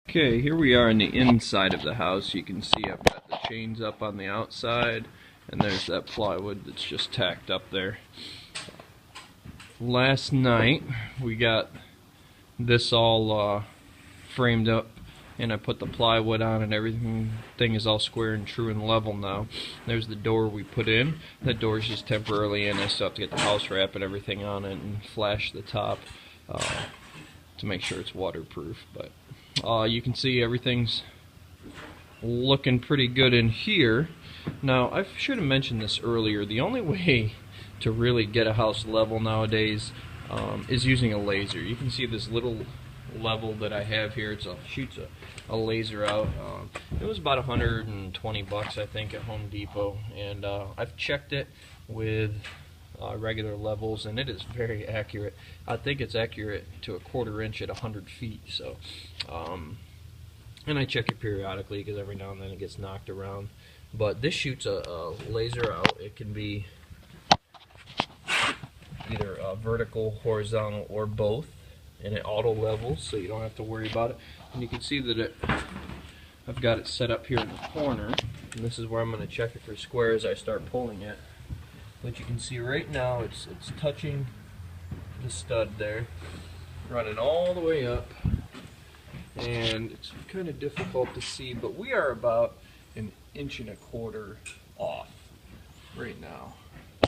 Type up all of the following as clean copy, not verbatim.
Okay, here we are in the inside of the house. You can see I've got the chains up on the outside, and there's that plywood that's just tacked up there. Last night we got this all framed up, and I put the plywood on, and everything is all square and true and level now. There's the door we put in. That door is just temporarily in. I still have to get the house wrap and everything on it and flash the top to make sure it's waterproof. But you can see everything's looking pretty good in here. Now, I should have mentioned this earlier. The only way to really get a house level nowadays is using a laser. You can see this little level that I have here. It shoots a laser out. It was about 120 bucks, I think, at Home Depot, and I've checked it with regular levels, and it is very accurate. I think it's accurate to a 1/4 inch at 100 feet. So, and I check it periodically because every now and then it gets knocked around. But this shoots a laser out. It can be either vertical, horizontal, or both, and it auto levels, so you don't have to worry about it. And you can see that I've got it set up here in the corner, and this is where I'm going to check it for square as I start pulling it. But you can see right now it's touching the stud there, running all the way up, and it's kind of difficult to see, but we are about 1.25 inches off right now.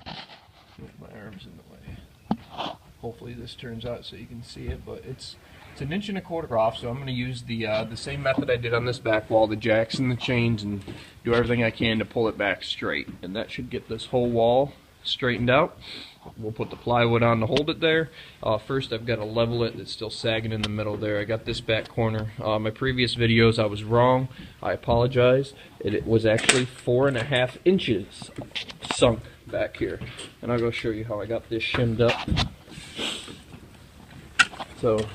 My arm's in the way. Hopefully this turns out so you can see it, but it's 1.25 inches off, so I'm going to use the same method I did on this back wall, the jacks and the chains, and do everything I can to pull it back straight. And that should get this whole wall straightened out. We'll put the plywood on to hold it there. First I've got to level it. It's still sagging in the middle there. I got this back corner. My previous videos I was wrong. I apologize. It was actually 4.5 inches sunk back here. And I'll go show you how I got this shimmed up. So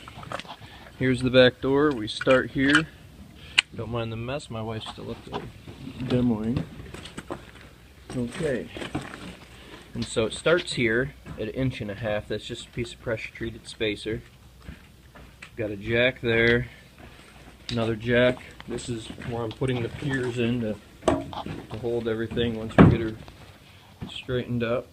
here's the back door. We start here. Don't mind the mess. My wife's still up there demoing. Okay. And so it starts here at 1.5 inches. That's just a piece of pressure treated spacer. Got a jack there. Another jack. This is where I'm putting the piers in to hold everything once we get her straightened up.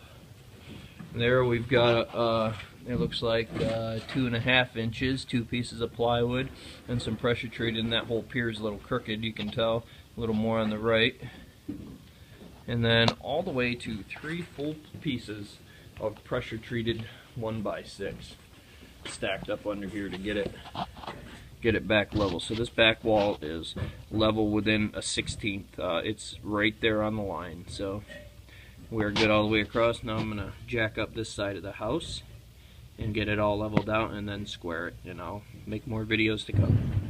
And there we've got it looks like 2.5 inches, 2 pieces of plywood, and some pressure treated, and that whole pier is a little crooked, you can tell, a little more on the right. And then all the way to 3 full pieces of pressure treated 1x6 stacked up under here to get it back level. So this back wall is level within a 1/16. It's right there on the line, so we're good all the way across. Now I'm going to jack up this side of the house and get it all leveled out and then square it, and I'll make more videos to come.